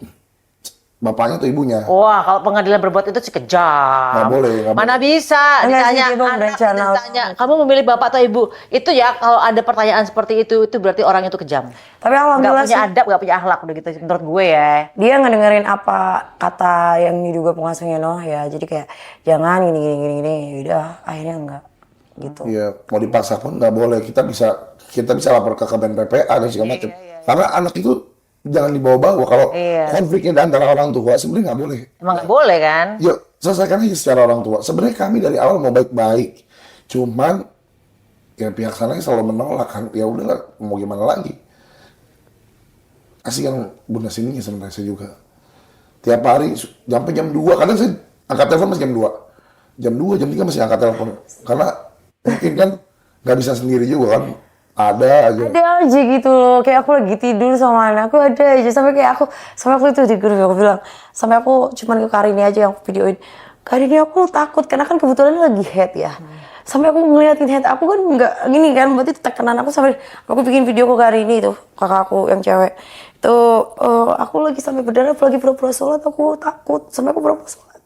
bapaknya atau ibunya. Wah, kalau pengadilan berbuat itu sih kejam. Nggak boleh, nggak Mana boleh. bisa Enggak sih, ditanya itu anak, berencana. ditanya kamu memilih bapak atau ibu. Itu ya kalau ada pertanyaan seperti itu berarti orang itu kejam. Tapi Nggak alhamdulillah punya sih, adab, nggak punya akhlak udah gitu menurut gue ya. dia ngedengerin apa kata yang diduga pengasuhnya Noh ya. Jadi kayak jangan gini. Ya udah, akhirnya enggak gitu. Iya, mau dipaksa pun nggak boleh. Kita bisa lapor ke KPNPPA dan segala macam. Karena anak itu jangan dibawa-bawa. Kalau Iya. konfliknya di antara orang tua sebenarnya nggak boleh. Emang nggak boleh kan? Yuk, selesaikan aja secara orang tua. Sebenarnya kami dari awal mau baik-baik. Cuman ya pihak sana selalu menolak kan. Ya udahlah, mau gimana lagi. Kasihan Bunda Sininya sebenarnya saya juga. Tiap hari sampai jam 2, kadang saya angkat telepon masih jam 2. Jam 2, jam 3 masih angkat telepon. Karena mungkin kan nggak bisa sendiri juga kan. Ada aja. Ada aja gitu loh, kayak aku lagi tidur sama anakku ada aja sampai aku itu di grup aku bilang sampai aku cuman ke Karini aja yang aku videoin. Karini aku takut karena kan kebetulan lagi head ya. Sampai aku ngeliatin head aku kan nggak gini kan, berarti tekanan aku sampai aku bikin video ke Karini tuh kakak aku yang cewek. Tuh aku lagi sampai berdarah, lagi pura-pura sholat, aku takut sampai aku pura-pura sholat.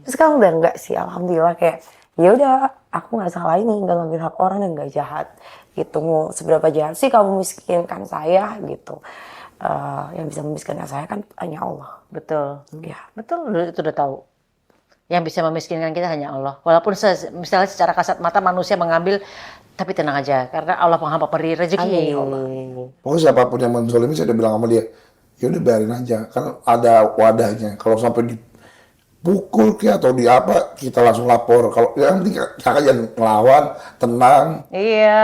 Terus sekarang udah enggak sih, alhamdulillah kayak ya udah aku nggak salah ini, nggak ngambil hak orang dan nggak jahat gitu. Mau seberapa jahat sih kamu miskinkan saya gitu. Yang bisa memiskinkan saya kan hanya Allah. Betul. Ya. Betul, itu udah tahu. Yang bisa memiskinkan kita hanya Allah. Walaupun misalnya secara kasat mata manusia mengambil, tapi tenang aja, karena Allah Maha Pemberi rezeki. Ya Allah. Pokoknya siapapun yang menzolimi saya udah bilang sama dia, ya udah biarin aja. Kan ada wadahnya. Kalau sampai dipukul atau di apa, kita langsung lapor. Kalau yang penting kakak jangan ngelawan, tenang. Iya,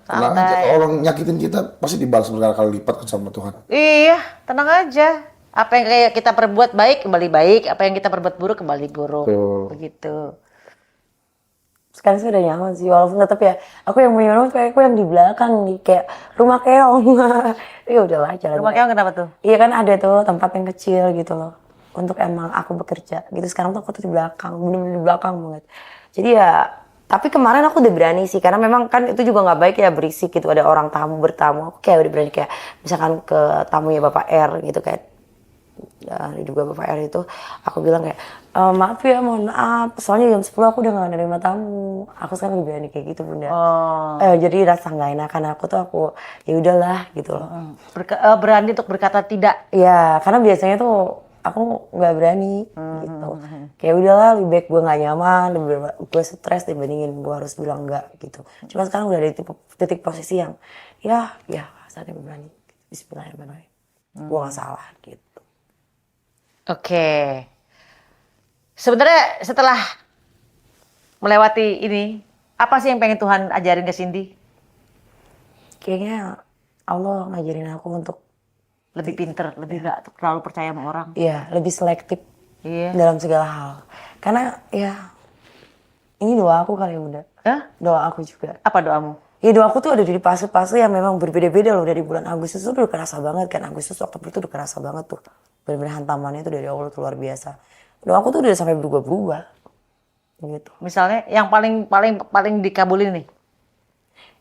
Tenang aja. santai. Kalau orang nyakitin kita pasti dibalas berkali-kali lipat sama Tuhan. Iya, tenang aja. Apa yang kayak kita perbuat baik kembali baik, apa yang kita perbuat buruk kembali buruk. Betul. Begitu. Sekarang sih udah nyaman sih, walaupun tetap ya aku yang punya rumah kayak aku yang di belakang nih kayak rumah keong. Ya udahlah jalan. Rumah keong kenapa tuh? Iya kan ada tuh tempat yang kecil gitu loh untuk emang aku bekerja gitu. Sekarang tuh aku tuh di belakang, bener-bener di belakang banget. Jadi ya, tapi kemarin aku udah berani sih karena memang kan itu juga nggak baik ya berisik gitu, ada orang tamu bertamu. Aku kayak udah berani kayak misalkan ke tamunya Bapak R gitu kan. Ya, juga Bapak R itu aku bilang kayak maaf ya, mohon maaf soalnya jam 10 aku udah gak nerima tamu. Aku sekarang lebih berani kayak gitu Bunda. Jadi rasa nggak enakan aku ya udahlah gitu loh. Berani untuk berkata tidak. Ya karena biasanya tuh aku nggak berani gitu. Kayak udahlah, lebih baik gue nggak nyaman, lebih gue stres dibandingin gue harus bilang enggak gitu. Cuma sekarang udah di titik posisi yang ya saatnya berani. Bismillahirrahmanirrahim. Gue nggak salah gitu. Oke. Sebenarnya setelah melewati ini, apa sih yang pengen Tuhan ajarin ke Cindy? Kayaknya Allah ngajarin aku untuk Lebih pinter, lebih gak terlalu percaya sama orang. ya lebih selektif Iya. dalam segala hal. Karena ya ini doa aku kali ya Bunda. Hah? Doa aku juga. Apa doamu? Ya doa aku tuh ada di fase-fase yang memang berbeda-beda loh. Dari bulan Agustus tuh udah kerasa banget kan. Agustus, Oktober itu udah kerasa banget tuh. Bener-bener hantamannya tuh dari Allah tuh luar biasa. Doa aku tuh udah sampai berubah-berubah. Gitu. Misalnya yang paling dikabulin nih.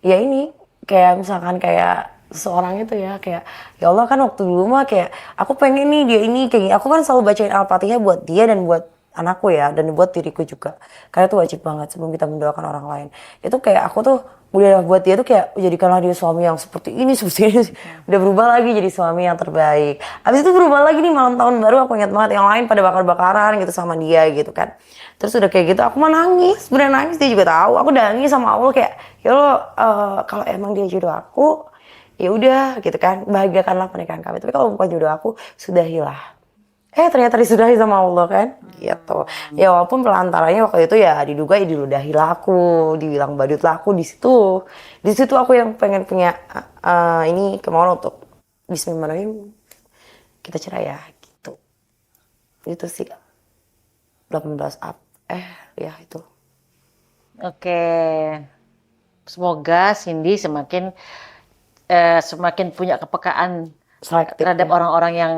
Ya ini kayak misalkan kayak seseorang itu ya kayak ya Allah kan waktu dulu mah kayak aku pengen nih dia ini kayak gini. Aku kan selalu bacain Al-Fatihah buat dia dan buat anakku ya dan buat diriku juga. Karena itu wajib banget sebelum kita mendoakan orang lain. Itu kayak aku tuh udah buat dia tuh kayak jadikanlah dia suami yang seperti ini. Udah berubah lagi jadi suami yang terbaik. Habis itu berubah lagi nih malam tahun baru aku ingat banget yang lain pada bakar-bakaran gitu sama dia gitu kan. Terus udah kayak gitu aku mah nangis, bener nangis, dia juga tahu. Aku udah nangis sama Allah kayak ya Allah kalau emang dia jodoh aku ya udah gitu kan, bahagiakanlah pernikahan kami. Tapi kalau bukan jodoh aku, sudahilah. Ternyata disudahi sama Allah kan, gitu. Ya walaupun pelantarannya waktu itu ya diduga diludahi laku, dibilang badut laku di situ aku yang pengen punya ini kemauan untuk Bismillahirrahmanirrahim kita cerai ya, gitu. Itu sih 18 up, ya itu. Oke. Semoga Cindy semakin punya kepekaan Selektif, terhadap ya. orang-orang yang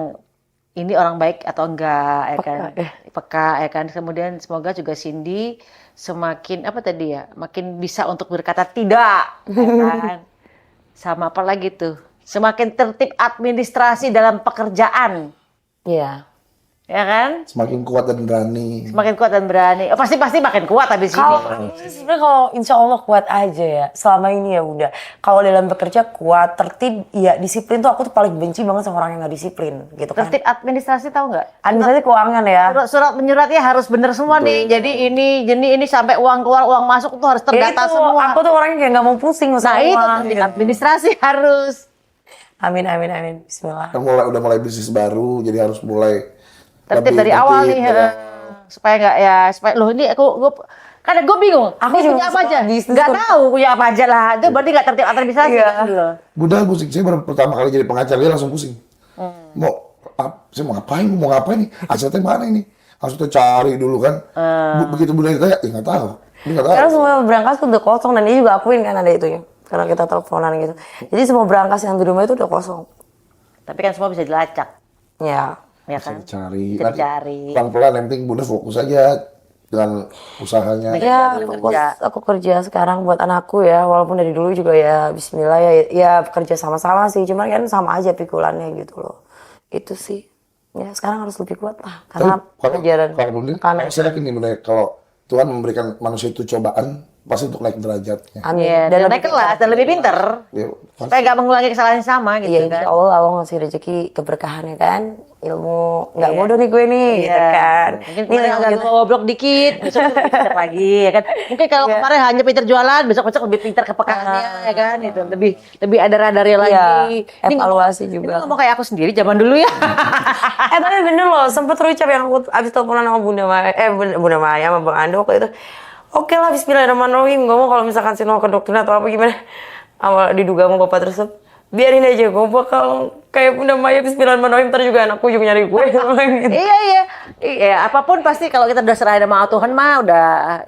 ini orang baik atau enggak, ya kan? ya. Peka, ya kan? Kemudian semoga juga Cindy semakin apa tadi ya, makin bisa untuk berkata tidak, ya kan? Sama apa lagi tuh? Semakin tertib administrasi dalam pekerjaan, Iya. ya kan? Semakin kuat dan berani. Semakin kuat dan berani. Oh, pasti makin kuat habis ini. Sebenarnya kalau insya Allah kuat aja ya. Selama ini ya udah. Kalau dalam bekerja kuat, tertib, ya disiplin tuh aku tuh paling benci banget sama orang yang nggak disiplin gitu kan. Tertib administrasi tahu nggak? Administrasi keuangan ya. Surat menyuratnya harus bener semua nih. Jadi ini sampai uang keluar, uang masuk itu harus Ya terdata itu, semua. aku tuh orangnya kayak nggak mau pusing Nah sama itu uang, tertib gitu. administrasi harus. Amin, amin, amin. Bismillah. Kan udah mulai bisnis baru, jadi harus mulai Tertib lebih dari awal tertib, nih. ya. Supaya nggak ya, supaya loh ini aku karena gue bingung. Aku Ini juga punya apa suka aja? bisnis Nggak tuh. tahu punya apa aja lah. Itu berarti nggak tertib administrasi Iya. kan? Loh. Budal pusing, saya baru pertama kali jadi pengacara dia langsung pusing. Saya mau ngapain nih? Asetnya mana ini? Harus kita cari dulu kan. Begitu Bunda ditanya, ya nggak tahu. Dia nggak tahu. Karena semua berangkas tuh udah kosong dan dia juga akuin kan ada itu ya. Karena kita teleponan gitu. Jadi semua berangkas yang di rumah itu udah kosong. Tapi kan semua bisa dilacak, Ya. ya Bisa kan? dicari. Bisa Nanti dicari. pelan-pelan, yang penting Bunda fokus aja dengan usahanya. Ya, kerja. aku kerja sekarang buat anakku ya. Walaupun dari dulu juga ya bismillah ya kerja sama-sama sih. Cuman kan sama aja pikulannya gitu loh. Itu sih. Ya sekarang harus lebih kuat lah. Karena pelajaran. Kalau Bunda, Karena saya yakin nih Bunda, kalau Tuhan memberikan manusia itu cobaan, pasti untuk naik derajatnya. amin. Iya, dan naik kelas dan lebih pinter. Ya, Supaya nggak mengulangi kesalahan yang sama gitu Iya, kan. insya Allah ngasih rezeki keberkahannya kan. Ilmu nggak bodoh nih gue nih, gitu Iya. kan. Mungkin Nih kemarin agak goblok dikit, besok lebih pinter lagi ya kan. Mungkin kalau kemarin hanya pinter jualan, besok lebih pinter kepekaannya ya kan. Itu lebih ada radarnya lagi. Iya, evaluasi Ini juga. ngomong kayak aku sendiri zaman dulu ya. Tapi bener loh, sempet terucap yang aku abis teleponan sama Bunda Maya, Bunda Maya sama Bang Ando waktu itu. Oke lah, Bismillahirrahmanirrahim. Gue mau kalau misalkan si ke dokter atau apa gimana, awal diduga sama bapak tersebut, biarin aja gue bakal kayak Bunda Maya Bismillahirrahmanirrahim, ntar juga anakku juga nyari gue. Gitu. Iya, apapun pasti kalau kita udah serahin sama Tuhan mah udah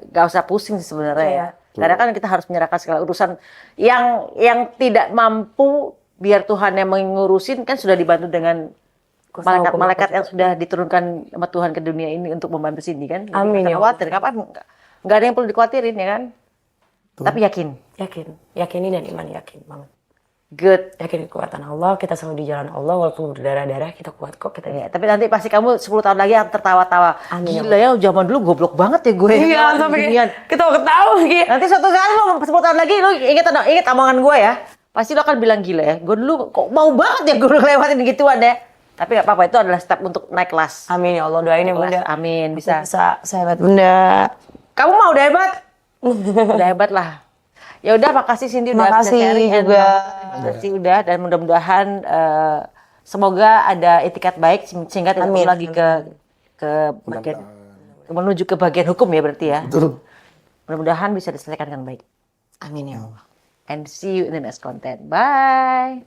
gak usah pusing sebenarnya ya. Karena kan kita harus menyerahkan segala urusan yang tidak mampu biar Tuhan yang mengurusin kan sudah dibantu dengan malaikat-malaikat yang sudah diturunkan sama Tuhan ke dunia ini untuk membantu Cindy kan. Jadi Amin, jangan ya khawatir, kapan nggak ada yang perlu dikhawatirin ya kan. Tapi yakin, Yakini dan iman yakin banget. good. Yakin kekuatan Allah, kita selalu di jalan Allah, walaupun berdarah-darah kita kuat kok kita. Ya, tapi nanti pasti kamu 10 tahun lagi yang tertawa-tawa. Amin. Gila ya, zaman dulu goblok banget ya gue. Iya, sampai Ginian. ketawa-ketawa gitu. Nanti suatu saat lo 10 tahun lagi lo inget omongan gue ya. Pasti lo akan bilang gila ya. Gue dulu kok mau banget ya gue lewatin gituan deh. Tapi gak apa-apa, itu adalah step untuk naik kelas. Amin ya Allah, doain ya Bunda. Amin, bisa. Saya hebat Bunda. Kamu mau udah hebat? Udah hebat lah. Ya udah, makasih Cindy udah bisa Makasih sharing. juga. Terima kasih udah, dan mudah-mudahan semoga ada etikat baik sehingga tidak perlu Amin. lagi ke bagian menuju ke bagian hukum ya berarti ya. Betul. Mudah-mudahan bisa diselesaikan dengan baik. Amin ya Allah. And see you in the next content. Bye.